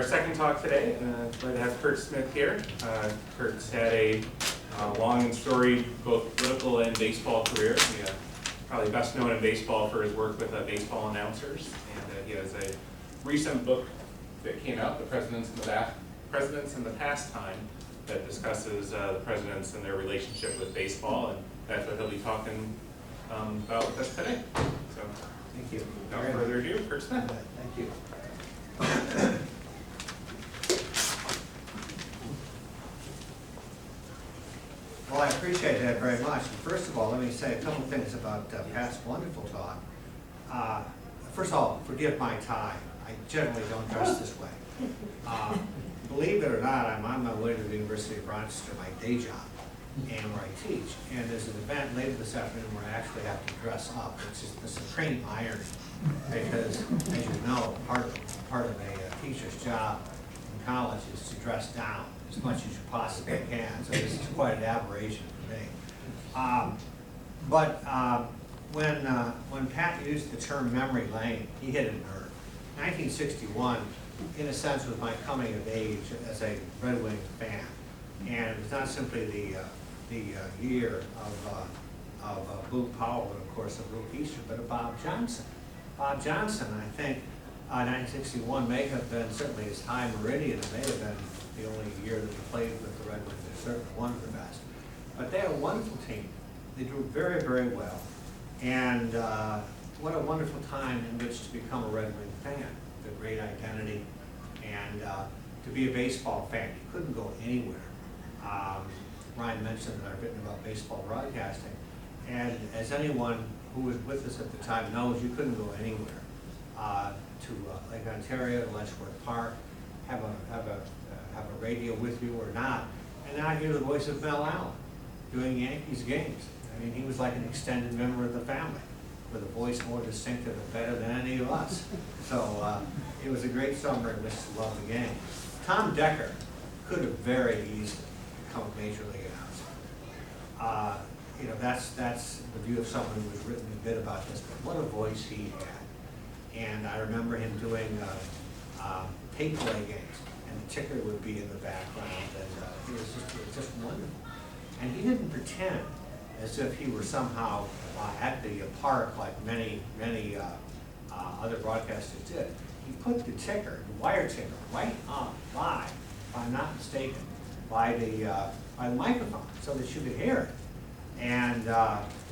Our second talk today, glad to have Curt Smith here. Curt's had a long and storied both political and baseball career. He, probably best known in baseball for his work with baseball announcers. And he has a recent book that came out, The Presidents in the Pastime, that discusses the presidents and their relationship with baseball, and that's what he'll be talking about with us today. So, thank you. Without further ado, Curt Smith. Thank you. Well, I appreciate that very much. First of all, let me say a couple things about Pat's wonderful talk. First of all, forgive my tie. I generally don't dress this way. Believe it or not, I'm on my way to the University of Rochester, my day job, and where I teach. And there's an event later this afternoon where I actually have to dress up. It's just the supreme irony, because, as you know, part of a teacher's job in college is to dress down as much as you possibly can. So this is quite an aberration for me. When Pat used the term memory lane, he hit a nerve. 1961, in a sense, was my coming of age as a Red Wing fan, and it was not simply the year of Boone Powell and of course of Luke Easter, but of Bob Johnson. Bob Johnson, I think, 1961 may have been certainly his high meridian. It may have been the only year that he played with the Red Wings. They're certainly one of the best. But they had a wonderful team. They do very, very well. And what a wonderful time in which to become a Red Wing fan. It's a great identity. And to be a baseball fan, you couldn't go anywhere. Ryan mentioned that I've written about baseball broadcasting. And as anyone who was with us at the time knows, you couldn't go anywhere. To Lake Ontario, to Letchworth Park, have a radio with you or not, and not hear the voice of Mel Allen doing Yankees games. I mean, he was like an extended member of the family, with a voice more distinctive and better than any of us. So it was a great summer in which to love the game. Tom Decker could have very easily become a major league announcer. You know, that's the view of someone who has written a bit about this, but what a voice he had. And I remember him doing tape play games, and the ticker would be in the background, and it was just wonderful. And he didn't pretend as if he were somehow at the park like many other broadcasters did. He put the ticker, the wire ticker, right on live, if I'm not mistaken, by the microphone, so that you could hear it. And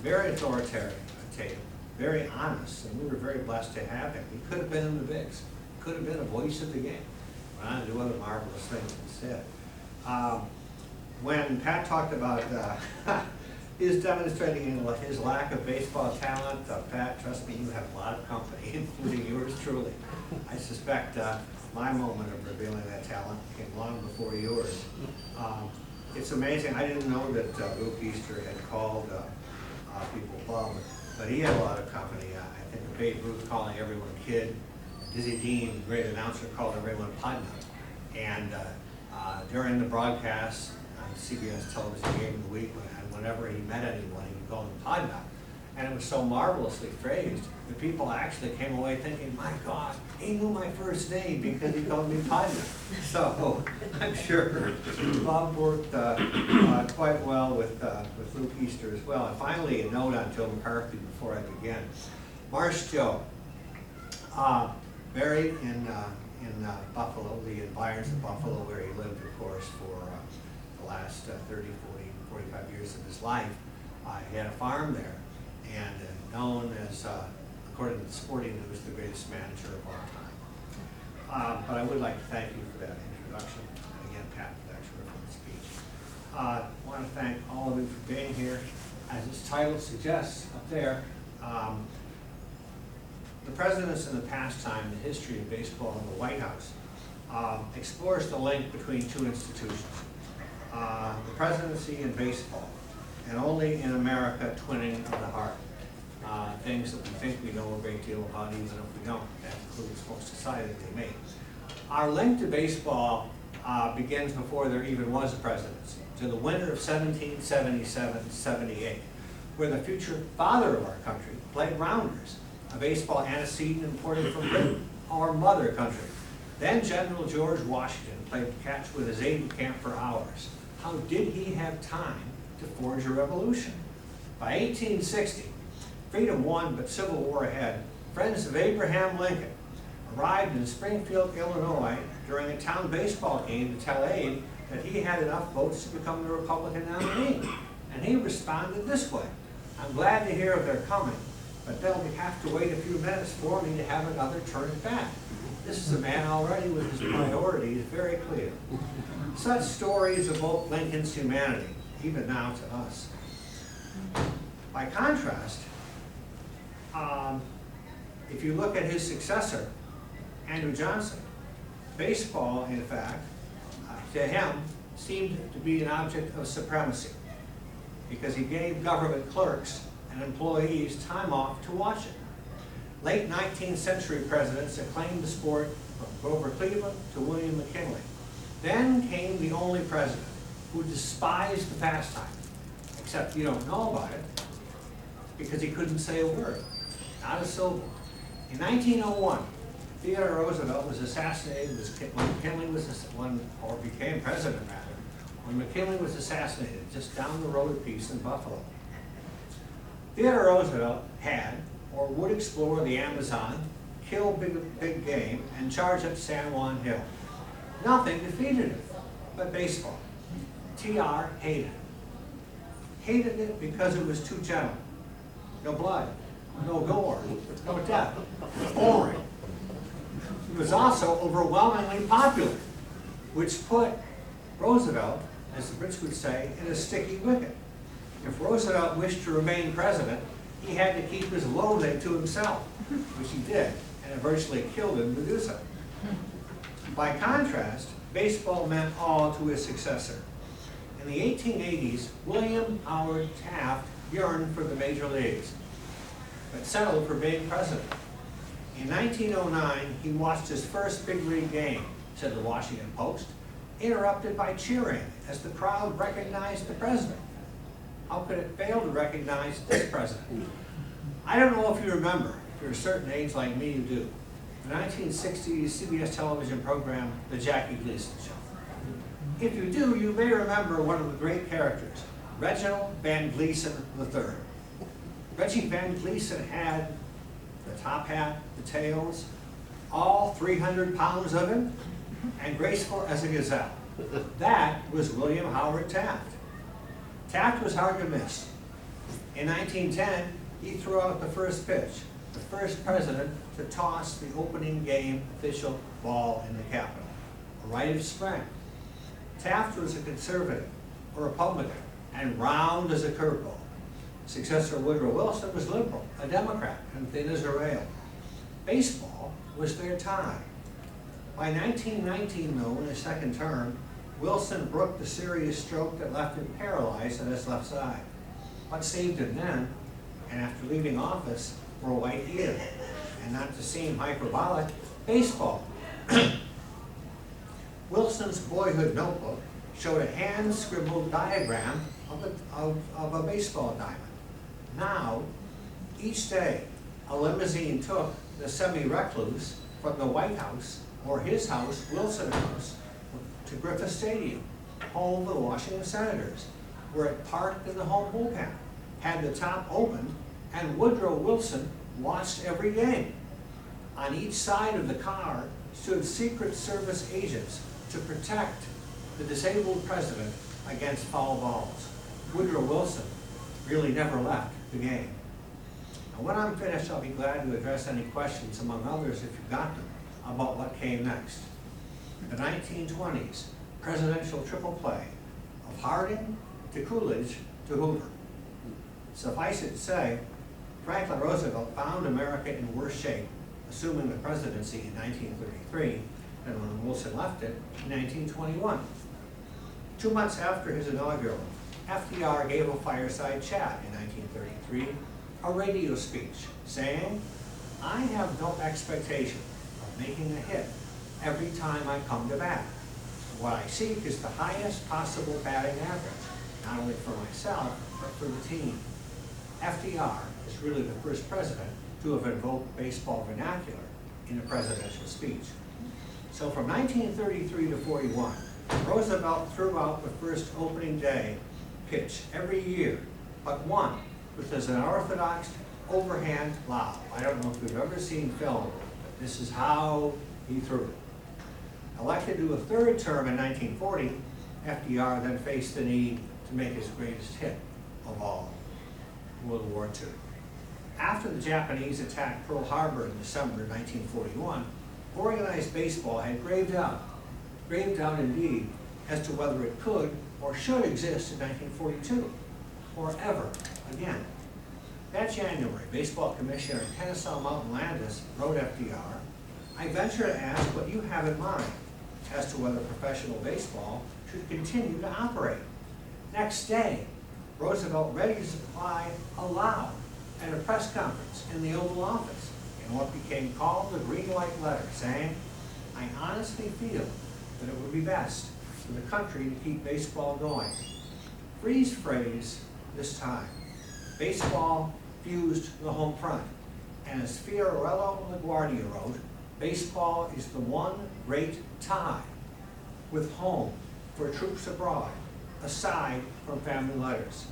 very authoritative, very honest, and we were very blessed to have him. He could have been in the bigs, could have been a voice of the game. Went on to do other marvelous things instead. When Pat talked about his demonstrating his lack of baseball talent, Pat, trust me, you have a lot of company, including yours truly. I suspect my moment of revealing that talent came long before yours. It's amazing. I didn't know that Luke Easter had called people bum, but he had a lot of company. I think of Babe Ruth calling everyone kid. Dizzy Dean, the great announcer, called everyone Pudna. And during the broadcast on CBS Television Game of the Week, whenever he met anyone, he would call them Pudna. And it was so marvelously phrased that people actually came away thinking, my God, he knew my first name because he called me Pudna. So I'm sure Bob worked quite well with Luke Easter as well. And finally, a note on Joe McCarthy before I begin. Marsh Joe, buried in Buffalo, the environs of Buffalo, where he lived, of course, for the last 30, 40, 45 years of his life. He had a farm there, and known as, according to the Sporting News, the greatest manager of all time. But I would like to thank you for that introduction, and again, Pat, for that terrific speech. I want to thank all of you for being here. As its title suggests up there, The Presidents in the Pastime, the History of Baseball in the White House, explores the link between two institutions, the presidency and baseball, and only in America twinning of the heart. Things that we think we know a great deal about, even if we don't. That includes most decidedly me. Our link to baseball begins before there even was a presidency, to the winter of 1777-78, where the future father of our country played rounders, a baseball antecedent imported from Britain, our mother country. Then General George Washington played catch with his aide-de-camp for hours. How did he have time to forge a revolution? By 1860, freedom won but Civil War ahead, friends of Abraham Lincoln arrived in Springfield, Illinois during a town baseball game to tell Abe that he had enough votes to become the Republican nominee. And he responded this way: "I'm glad to hear of their coming, but they'll have to wait a few minutes for me to have another turn back." This is a man already with his priorities very clear. Such stories evoke Lincoln's humanity, even now to us. By contrast, if you look at his successor, Andrew Johnson, baseball, in fact, to him, seemed to be an object of supremacy because he gave government clerks and employees time off to watch it. Late 19th century presidents acclaimed the sport from Grover Cleveland to William McKinley. Then came the only president who despised the pastime, except you don't know about it because he couldn't say a word, not a syllable. In 1901, Theodore Roosevelt was assassinated when McKinley was, or became president rather, when McKinley was assassinated just down the road a piece in Buffalo. Theodore Roosevelt had, or would explore the Amazon, kill big game, and charge up San Juan Hill. Nothing defeated him but baseball. TR hated it. Hated it because it was too gentle. No blood, no gore, no death, boring. It was also overwhelmingly popular, which put Roosevelt, as the Brits would say, in a sticky wicket. If Roosevelt wished to remain president, he had to keep his loathing to himself, which he did, and it virtually killed him to do so. By contrast, baseball meant all to his successor. In the 1880s, William Howard Taft yearned for the major leagues, but settled for being president. In 1909, he watched his first big league game, said the Washington Post, interrupted by cheering as the crowd recognized the president. How could it fail to recognize this president? I don't know if you remember, if you're a certain age like me, you do. The 1960s CBS television program, The Jackie Gleason Show. If you do, you may remember one of the great characters, Reginald Van Gleason III. Reggie Van Gleason had the top hat, the tails, all 300 pounds of him, and graceful as a gazelle. That was William Howard Taft. Taft was hard to miss. In 1910, he threw out the first pitch, the first president to toss the opening game official ball in the Capitol, a rite of spring. Taft was a conservative, a Republican, and round as a curveball. Successor Woodrow Wilson was liberal, a Democrat, and thin as a rail. Baseball was their time. By 1919, though, in his second term, Wilson brooked the serious stroke that left him paralyzed on his left side. What saved him then, and after leaving office, were white ear, and not to seem hyperbolic, baseball. Wilson's boyhood notebook showed a hand-scribbled diagram of a baseball diamond. Now, each day, a limousine took the semi-recluse from the White House, or his house, Wilson House, to Griffith Stadium, home of the Washington Senators, where it parked in the home bullpen, had the top opened, and Woodrow Wilson watched every game. On each side of the car stood Secret Service agents to protect the disabled president against foul balls. Woodrow Wilson really never left the game. Now, when I'm finished, I'll be glad to address any questions, among others, if you've got them, about what came next. The 1920s, presidential triple play of Harding to Coolidge to Hoover. Suffice it to say, Franklin Roosevelt found America in worse shape, assuming the presidency in 1933, than when Wilson left it in 1921. 2 months after his inaugural, FDR gave a fireside chat in 1933, a radio speech, saying, "I have no expectation of making a hit every time I come to bat. What I seek is the highest possible batting average, not only for myself, but for the team." FDR is really the first president to have invoked baseball vernacular in a presidential speech. So from 1933 to 41, Roosevelt threw out the first opening day pitch every year, but one, which is an unorthodox overhand lob. I don't know if you've ever seen film. This is how he threw it. Elected to a third term in 1940, FDR then faced the need to make his greatest hit of all, World War II. After the Japanese attacked Pearl Harbor in December 1941, organized baseball had grave doubt indeed, as to whether it could or should exist in 1942, or ever again. That January, Baseball Commissioner Kennesaw Mountain Landis wrote FDR, "I venture to ask what you have in mind as to whether professional baseball should continue to operate." Next day, Roosevelt ready to supply aloud at a press conference in the Oval Office in what became called the green light letter, saying, "I honestly feel that it would be best for the country to keep baseball going." Freeze phrase this time. Baseball fused the home front. And as Fiorello LaGuardia wrote, baseball is the one great tie with home for troops abroad, aside from family letters.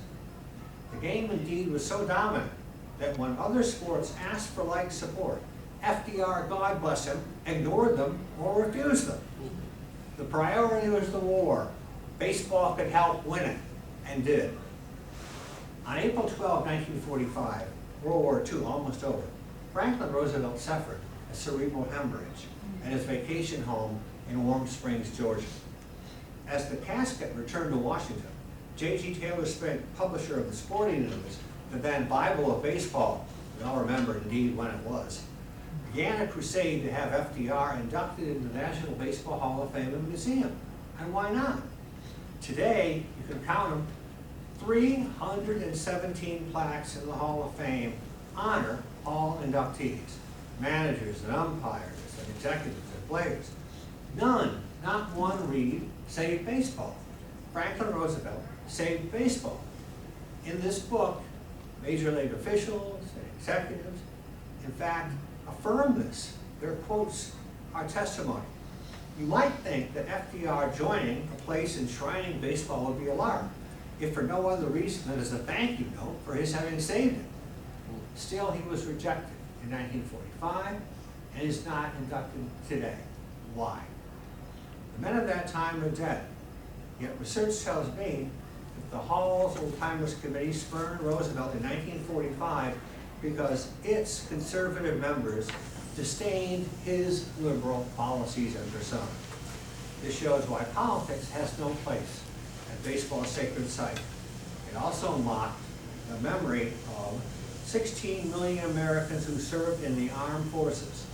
The game indeed was so dominant that when other sports asked for like support, FDR, God bless him, ignored them or refused them. The priority was the war. Baseball could help win it, and did. On April 12, 1945, World War II almost over, Franklin Roosevelt suffered a cerebral hemorrhage at his vacation home in Warm Springs, Georgia. As the casket returned to Washington, J.G. Taylor Spink, publisher of the Sporting News, the then Bible of baseball, we all remember indeed when it was, began a crusade to have FDR inducted into the National Baseball Hall of Fame and Museum. And why not? Today, you can count them, 317 plaques in the Hall of Fame honor all inductees, managers and umpires and executives and players. None, not one read, saved baseball. Franklin Roosevelt saved baseball. In this book, major league officials and executives, in fact, affirm this. Their quotes are testimony. You might think that FDR joining a place enshrining baseball would be alarmed, if for no other reason than as a thank you note for his having saved it. Still, he was rejected in 1945 and is not inducted today. Why? The men of that time are dead. Yet research tells me that the Hall's Old Timers Committee spurned Roosevelt in 1945 because its conservative members disdained his liberal policies and persona. This shows why politics has no place at baseball's sacred site. It also mocked the memory of 16 million Americans who served in the armed forces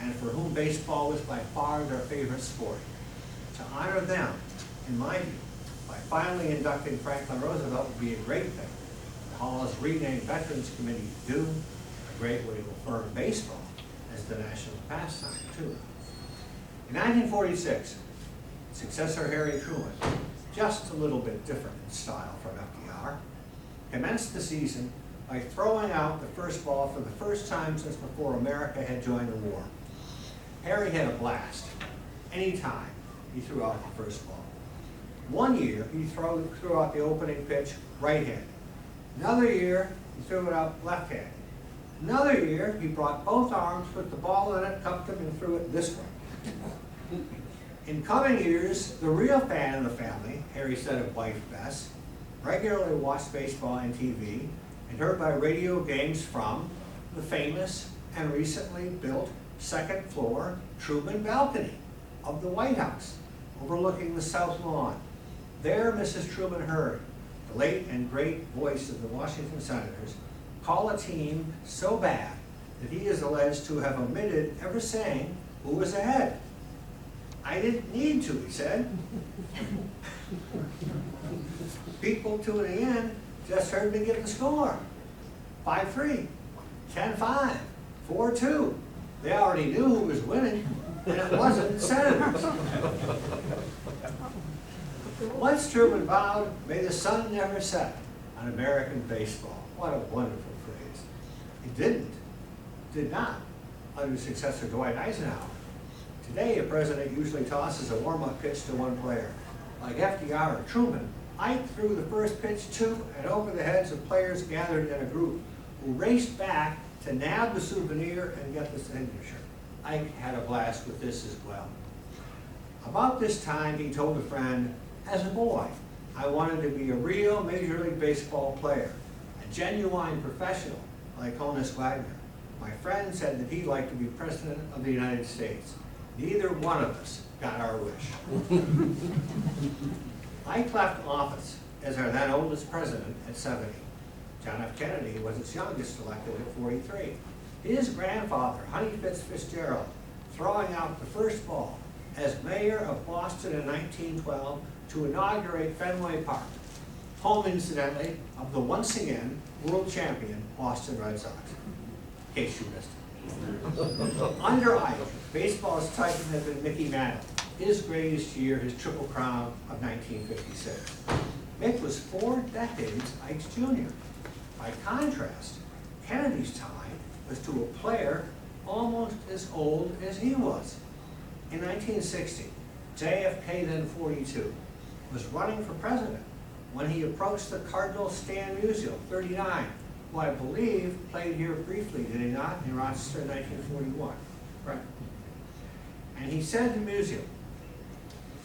and for whom baseball was by far their favorite sport. To honor them, in my view, by finally inducting Franklin Roosevelt would be a great thing. The Hall's renamed Veterans Committee do a great way to affirm baseball as the national pastime, too. In 1946, successor Harry Truman, just a little bit different in style from FDR, commenced the season by throwing out the first ball for the first time since before America had joined the war. Harry had a blast. Anytime he threw out the first ball. One year, he threw out the opening pitch right-handed. Another year, he threw it out left-handed. Another year, he brought both arms, put the ball in it, cupped him, and threw it this way. In coming years, the real fan of the family, Harry said of wife Bess, regularly watched baseball on TV and heard by radio games from the famous and recently built second floor Truman balcony of the White House, overlooking the South Lawn. There, Mrs. Truman heard the late and great voice of the Washington Senators call a team so bad that he is alleged to have omitted ever saying who was ahead. I didn't need to, he said. People tuning in just heard me get the score. 5-3, 10-5, 4-2. They already knew who was winning, and it wasn't the Senators. Once Truman vowed, "May the sun never set" on American baseball. What a wonderful phrase. It did not, under successor Dwight Eisenhower. Today, a president usually tosses a warm-up pitch to one player. Like FDR or Truman, Ike threw the first pitch to and over the heads of players gathered in a group who raced back to nab the souvenir and get the signature. Ike had a blast with this as well. About this time, he told a friend, as a boy, I wanted to be a real Major League Baseball player, a genuine professional like Honus Wagner. My friend said that he'd like to be President of the United States. Neither one of us got our wish. Ike left office as our then oldest president at 70. John F. Kennedy was its youngest elected at 43. His grandfather, Honey Fitzgerald, throwing out the first ball as mayor of Boston in 1912 to inaugurate Fenway Park, home, incidentally, of the once again world champion Boston Red Sox, in case you missed it. Under Ike, baseball's titan had been Mickey Mantle. His greatest year, his Triple Crown of 1956. Mick was 4 decades Ike's junior. By contrast, Kennedy's tie was to a player almost as old as he was. In 1960, JFK, then 42, was running for president when he approached the Cardinal Stan Musial, 39, who I believe played here briefly, did he not, in Rochester in 1941. Right. And he said to Musial,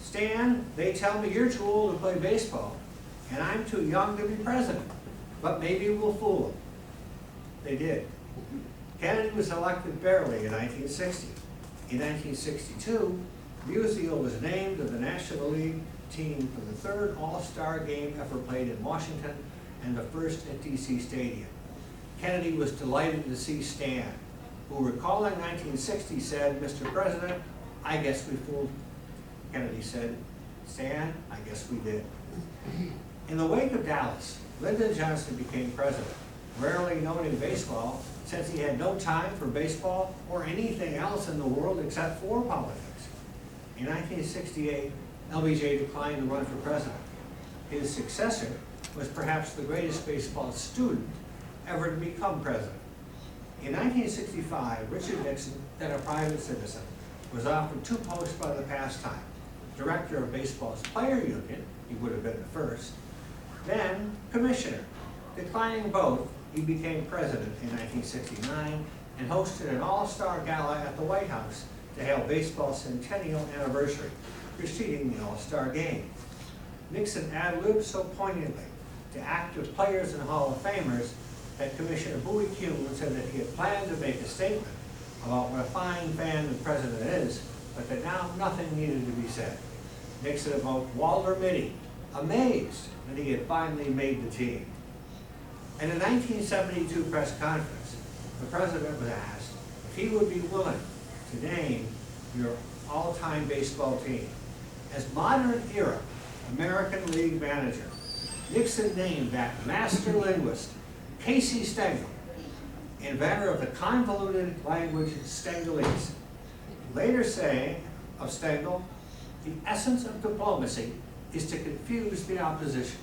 Stan, they tell me you're too old to play baseball, and I'm too young to be president, but maybe we'll fool them. They did. Kennedy was elected barely in 1960. In 1962, Musial was named to the National League team for the 3rd All-Star game ever played in Washington and the first at DC Stadium. Kennedy was delighted to see Stan, who, recalling 1960, said, Mr. President, I guess we fooled. Kennedy said, Stan, I guess we did. In the wake of Dallas, Lyndon Johnson became president, rarely known in baseball since he had no time for baseball or anything else in the world except for politics. In 1968, LBJ declined to run for president. His successor was perhaps the greatest baseball student ever to become president. In 1965, Richard Nixon, then a private citizen, was offered 2 posts by the pastime: director of baseball's player union, he would have been the first, then commissioner. Declining both, he became president in 1969 and hosted an all-star gala at the White House to hail baseball's centennial anniversary, preceding the All-Star game. Nixon ad-libbed so poignantly to active players and Hall of Famers that Commissioner Bowie Kuhn said that he had planned to make a statement about what a fine fan the president is, but that now nothing needed to be said. Nixon evoked Walter Mitty, amazed that he had finally made the team. In a 1972 press conference, the president was asked if he would be willing to name your all-time baseball team. As modern era American League manager, Nixon named that master linguist, Casey Stengel, inventor of the convoluted language Stengelese, later saying of Stengel, the essence of diplomacy is to confuse the opposition.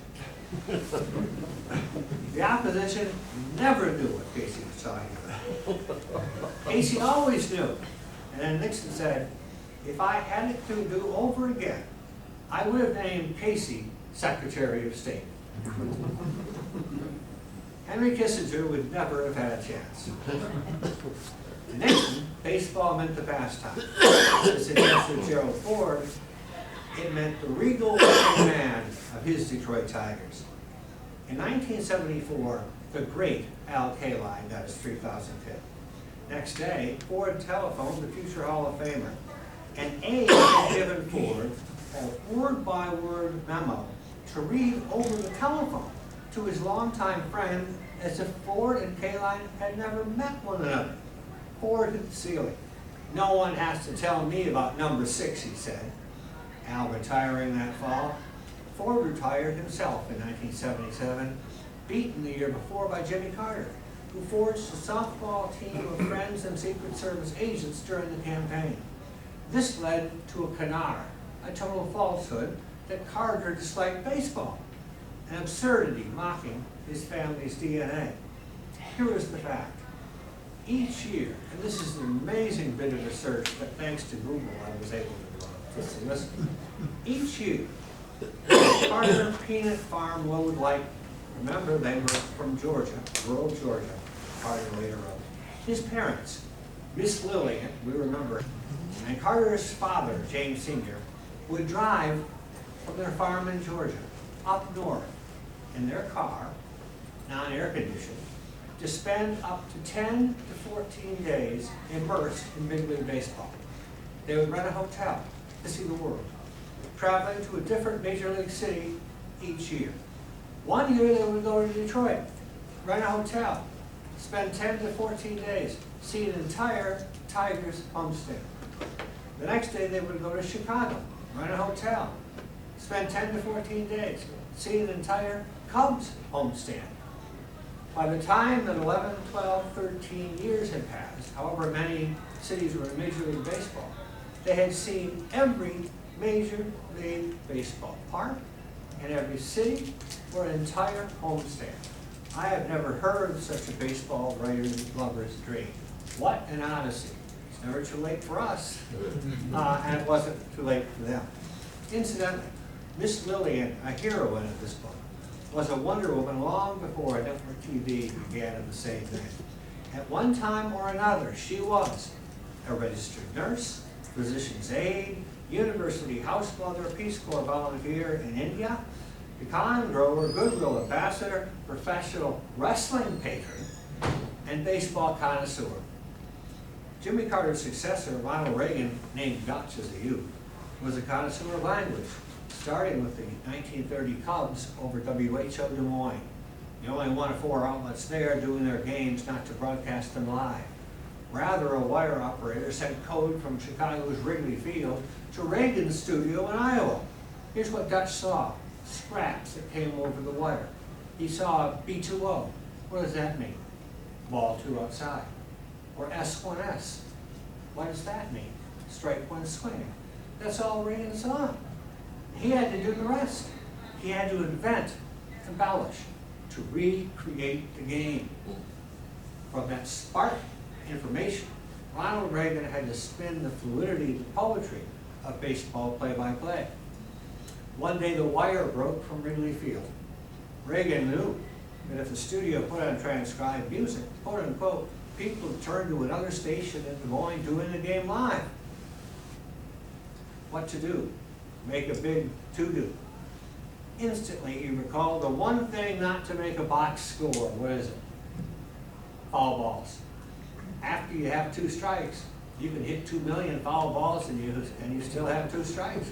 The opposition never knew what Casey was talking about. Casey always knew. And then Nixon said, if I had it to do over again, I would have named Casey Secretary of State. Henry Kissinger would never have had a chance. To Nixon, baseball meant the pastime. To suggest Gerald Ford, it meant the regal working man of his Detroit Tigers. In 1974, the great Al Kaline got his 3,000th hit. Next day, Ford telephoned the future Hall of Famer, and Abe had given Ford a word-by-word memo to read over the telephone to his longtime friend as if Ford and Kaline had never met one another. Ford hit the ceiling. No one has to tell me about number 6, he said. Al retiring that fall, Ford retired himself in 1977, beaten the year before by Jimmy Carter, who forged a softball team of friends and Secret Service agents during the campaign. This led to a canard, a total falsehood, that Carter disliked baseball, an absurdity mocking his family's DNA. Here is the fact. each year, and this is an amazing bit of research that thanks to Google I was able to solicit. Each year, the Carter peanut farm load like, remember they were from Georgia, rural Georgia, Carter later wrote. His parents, Miss Lillian, we remember, and Carter's father, James Sr., would drive from their farm in Georgia up north in their car, non-air conditioned, to spend up to 10 to 14 days immersed in big league baseball. They would rent a hotel to see the world, traveling to a different major league city each year. One year they would go to Detroit, rent a hotel, spend 10 to 14 days, see an entire Tigers homestand. The next day they would go to Chicago, rent a hotel, spend 10 to 14 days, see an entire Cubs homestand. By the time that 11, 12, 13 years had passed, however many cities were in Major League Baseball, they had seen every Major League Baseball park in every city or an entire homestand. I have never heard of such a baseball writer's lover's dream. What an odyssey. It's never too late for us, and it wasn't too late for them. Incidentally, Miss Lillian, a heroine of this book, was a Wonder Woman long before network TV began in the same name. At one time or another, she was a registered nurse, physician's aide, university house mother, Peace Corps volunteer in India, pecan grower, goodwill ambassador, professional wrestling patron, and baseball connoisseur. Jimmy Carter's successor, Ronald Reagan, named Dutch as a youth, was a connoisseur of language, starting with the 1930 Cubs over WHO Des Moines. The only one of 4 outlets there doing their games not to broadcast them live. Rather, a wire operator sent code from Chicago's Wrigley Field to Reagan's studio in Iowa. Here's what Dutch saw: scraps that came over the wire. He saw B2O. What does that mean? Ball 2 outside. Or S1S. What does that mean? Strike 1 swinging. That's all Reagan saw. He had to do the rest. He had to invent, embellish, to recreate the game. From that spark information, Ronald Reagan had to spin the fluidity, the poetry of baseball play-by-play. One day the wire broke from Wrigley Field. Reagan knew that if the studio put on transcribed music, quote unquote, people would turn to another station in Des Moines doing the game live. What to do? Make a big to-do. Instantly he recalled the one thing not to make a box score. What is it? Foul balls. After you have 2 strikes, you can hit 2 million foul balls and you still have 2 strikes.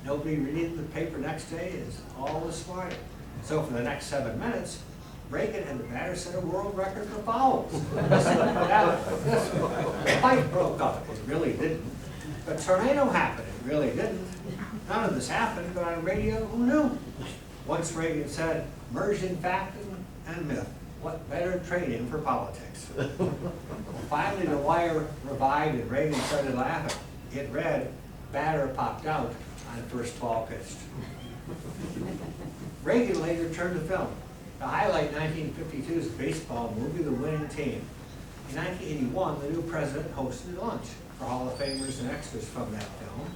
Nobody reading the paper next day is all the smarter. So for the next 7 minutes, Reagan had the batter set a world record for fouls. The fight broke up. It really didn't. The tornado happened. It really didn't. None of this happened, but on radio, who knew? Once Reagan said, merging fact and myth. What better trade-in for politics? Finally, the wire revived and Reagan started laughing. It read, batter popped out on first ball pitched. Reagan later turned to film to highlight 1952's baseball movie, The Winning Team. In 1981, the new president hosted lunch for Hall of Famers and extras from that film,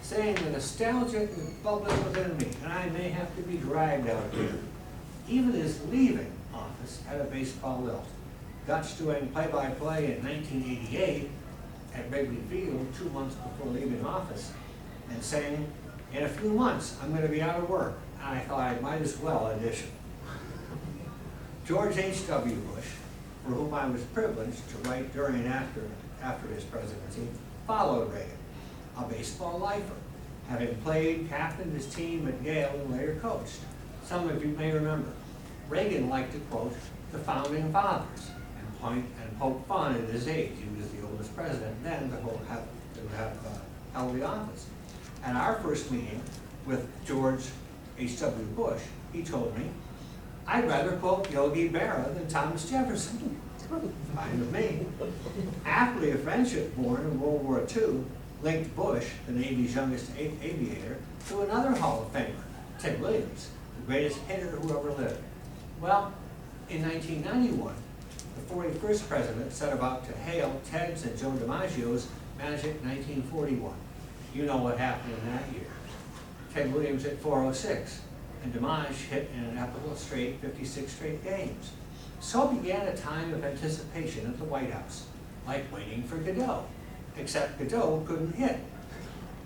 saying the nostalgia is bubbling within me, and I may have to be dragged out of here. Even his leaving office had a baseball lilt. Dutch doing play-by-play in 1988 at Wrigley Field 2 months before leaving office, and saying, in a few months, I'm going to be out of work. And I thought I might as well audition. George H.W. Bush, for whom I was privileged to write during and after his presidency, followed Reagan, a baseball lifer, having played, captained his team at Yale and later coached. Some of you may remember, Reagan liked to quote the founding fathers and poke fun at his age. He was the oldest president then to have held the office. At our first meeting with George H.W. Bush, he told me, I'd rather quote Yogi Berra than Thomas Jefferson. Fine with me. Aptly, a friendship born in World War II linked Bush, the Navy's youngest aviator, to another Hall of Famer, Ted Williams, the greatest hitter who ever lived. Well, in 1991, the the 41st president set about to hail Ted's and Joe DiMaggio's Magic 1941. You know what happened in that year. Ted Williams hit 406, and DiMaggio hit in an epical straight 56 straight games. So began a time of anticipation at the White House, like waiting for Godot, except Godot couldn't hit.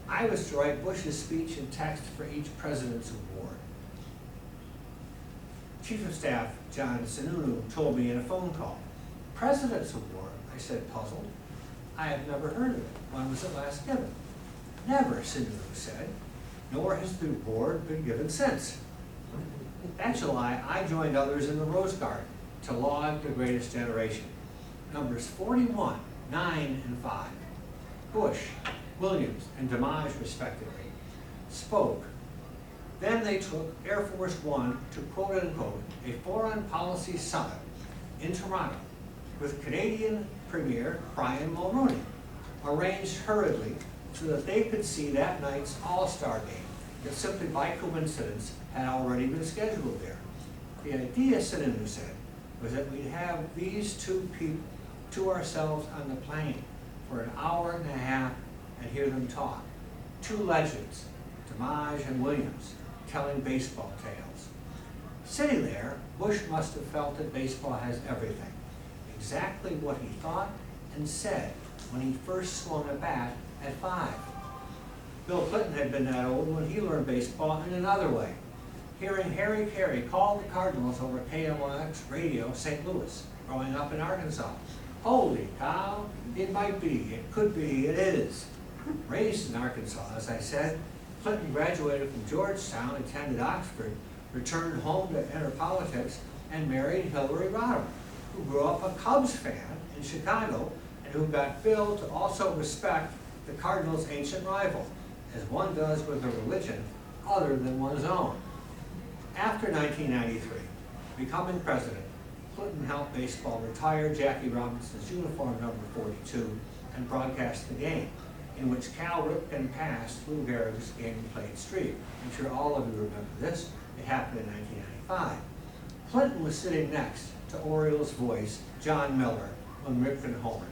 I was to write Bush's speech and text for each President's Award. Chief of Staff John Sununu told me in a phone call, "President's Award?" I said, puzzled. "I have never heard of it. When was it last given?" "Never," Sununu said, "nor has the award been given since." That July, I joined others in the Rose Garden to laud the greatest generation. Numbers 41, 9, and 5. Bush, Williams, and DiMaggio, respectively, spoke. Then they took Air Force One to quote-unquote a foreign policy summit in Toronto with Canadian Premier Brian Mulroney, arranged hurriedly so that they could see that night's All-Star game that simply by coincidence had already been scheduled there. The idea, Sununu said, was that we'd have these two people to ourselves on the plane for an hour and a half and hear them talk. Two legends, DiMaggio and Williams, telling baseball tales. Sitting there, Bush must have felt that baseball has everything, exactly what he thought and said when he first swung a bat at 5. Bill Clinton had been that old when he learned baseball in another way, hearing Harry Carey call the Cardinals over KMOX radio St. Louis, growing up in Arkansas. Holy cow, it might be, it could be, it is. Raised in Arkansas, as I said, Clinton graduated from Georgetown, attended Oxford, returned home to enter politics, and married Hillary Rodham, who grew up a Cubs fan in Chicago and who got Bill to also respect the Cardinals' ancient rival, as one does with a religion other than one's own. After 1993, becoming president, Clinton helped baseball retire Jackie Robinson's uniform number 42 and broadcast the game, in which Cal Ripken passed Lou Gehrig's game-played streak. I'm sure all of you remember this. It happened in 1995. Clinton was sitting next to Orioles voice John Miller when Ripken homered.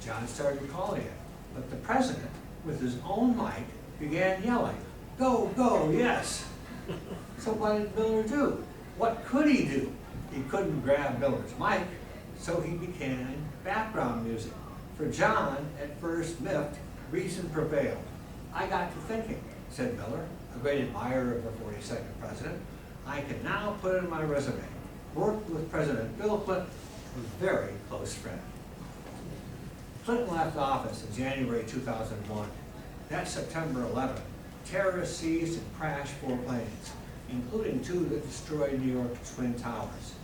John started calling it, but the president, with his own mic, began yelling, "Go, go, yes!" So what did Miller do? What could he do? He couldn't grab Miller's mic, so he began background music. For John, at first miffed, reason prevailed. "I got to thinking," said Miller, a great admirer of the 42nd president. "I can now put in my resume. Worked with President Bill Clinton, a very close friend." Clinton left office in January 2001. That September 11th, terrorists seized and crashed 4 planes, including 2 that destroyed New York's Twin Towers.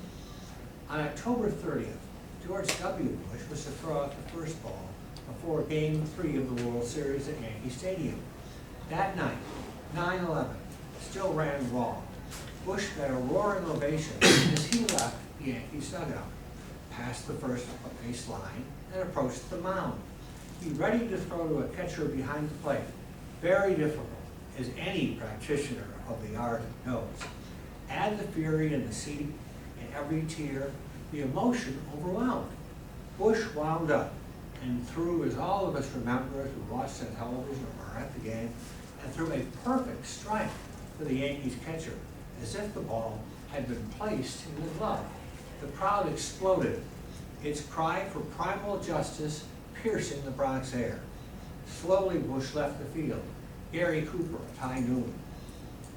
On October 30th, George W. Bush was to throw out the first ball before Game 3 of the World Series at Yankee Stadium. That night, 9/11, still ran raw. Bush got a roaring ovation as he left the Yankees dugout, passed the first base line, and approached the mound. He ready to throw to a catcher behind the plate. Very difficult, as any practitioner of the art knows. Add the fury in the seat and every tear, the emotion overwhelmed. Bush wound up and threw, as all of us remember it who watched on television or at the game, and threw a perfect strike for the Yankees catcher, as if the ball had been placed in the glove. The crowd exploded, its cry for primal justice piercing the Bronx air. Slowly Bush left the field, Gary Cooper at high noon.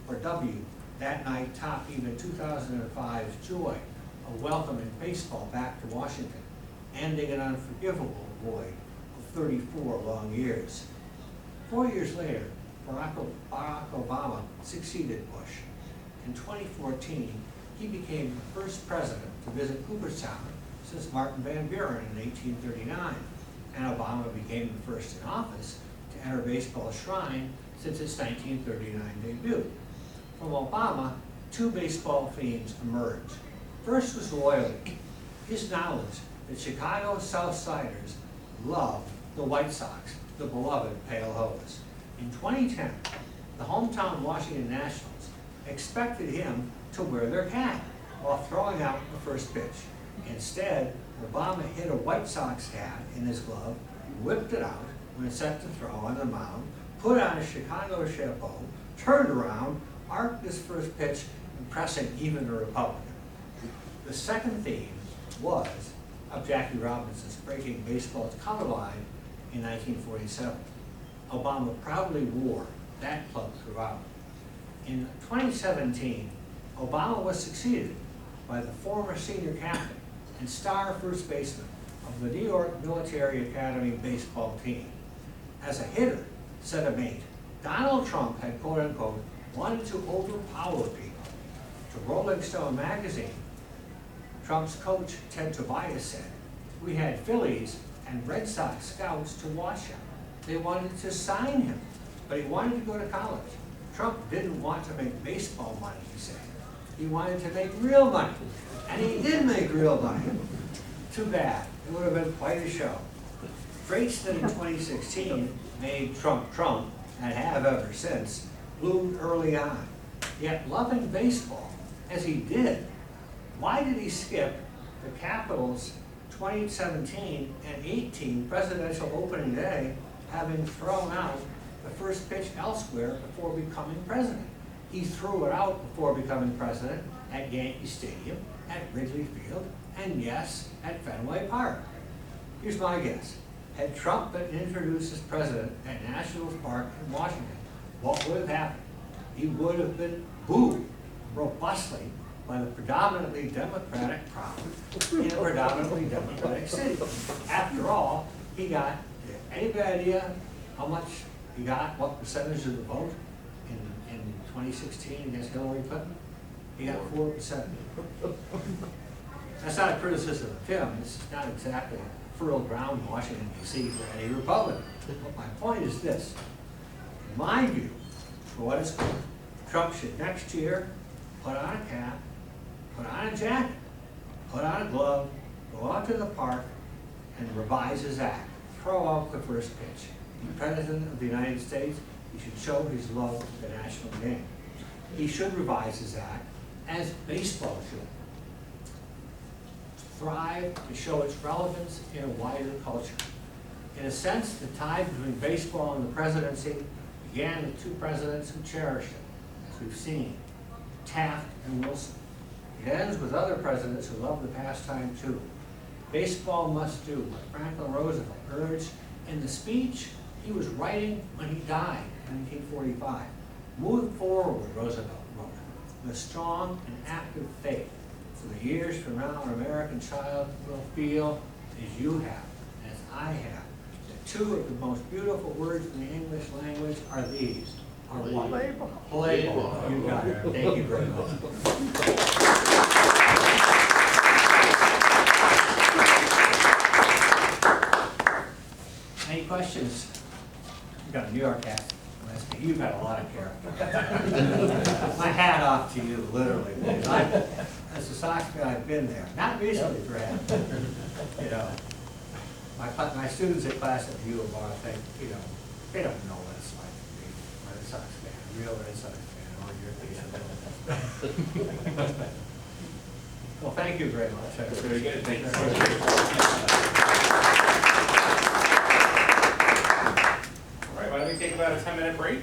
For W, that night topped even 2005's joy of welcoming baseball back to Washington, ending an unforgivable void of 34 long years. 4 years later, Barack Obama succeeded Bush. In 2014, he became the first president to visit Cooperstown since Martin Van Buren in 1839, and Obama became the first in office to enter baseball's shrine since its 1939 debut. From Obama, 2 baseball themes emerged. First was loyalty, his knowledge that Chicago Southsiders loved the White Sox, the beloved Pale Hose. In 2010, the hometown Washington Nationals expected him to wear their cap while throwing out the first pitch. Instead, Obama hid a White Sox hat in his glove, whipped it out when set to throw on the mound, put on a Chicago chapeau, turned around, arced his first pitch, impressing even a Republican. The second theme was of Jackie Robinson's breaking baseball's color line in 1947. Obama proudly wore that club throughout. In 2017, Obama was succeeded by the former senior captain and star first baseman of the New York Military Academy baseball team. As a hitter, said a mate, Donald Trump had quote-unquote wanted to overpower people. To Rolling Stone magazine, Trump's coach, Ted Tobias, said, "We had Phillies and Red Sox scouts to watch him. They wanted to sign him, but he wanted to go to college. Trump didn't want to make baseball money," he said. He wanted to make real money, and he did make real money. Too bad. It would have been quite a show. Traits that in 2016 made Trump Trump, and have ever since, bloomed early on. Yet loving baseball, as he did, why did he skip the Capitals' 2017 and 18 presidential opening day, having thrown out the first pitch elsewhere before becoming president? He threw it out before becoming president at Yankee Stadium, at Wrigley Field, and yes, at Fenway Park. Here's my guess. Had Trump been introduced as president at National Park in Washington, what would have happened? He would have been booed robustly by the predominantly Democratic crowd in a predominantly Democratic city. After all, he got, any idea how much he got, what percentage of the vote in 2016 against Hillary Clinton? He got 4%. That's not a criticism of him. This is not exactly fertile ground in Washington, D.C. for any Republican. But my point is this. In my view, for what it's worth, Trump should next year put on a cap, put on a jacket, put on a glove, go out to the park, and revise his act. Throw out the first pitch. Be President of the United States, he should show his love for the national game. He should revise his act, as baseball should. Thrive to show its relevance in a wider culture. In a sense, the tie between baseball and the presidency began with two presidents who cherished it, as we've seen, Taft and Wilson. It ends with other presidents who love the pastime too. Baseball must do what Franklin Roosevelt urged in the speech he was writing when he died in 1945. Move forward, Roosevelt wrote, with strong and active faith. For the years from now, an American child will feel as you have, as I have, that two of the most beautiful words in the English language are these. Are what? Play ball. You got it. Thank you very much. Any questions? You got a New York hat. You've got a lot of character. My hat off to you, literally. As a Sox fan, I've been there. Not recently, perhaps. You know, my students at class at U of R think, you know, they don't know what it's like to be a Red Sox fan, a real Red Sox fan, or your case. Well, thank you very much. That's very good. Thank you. All right, why don't we take about a 10-minute break?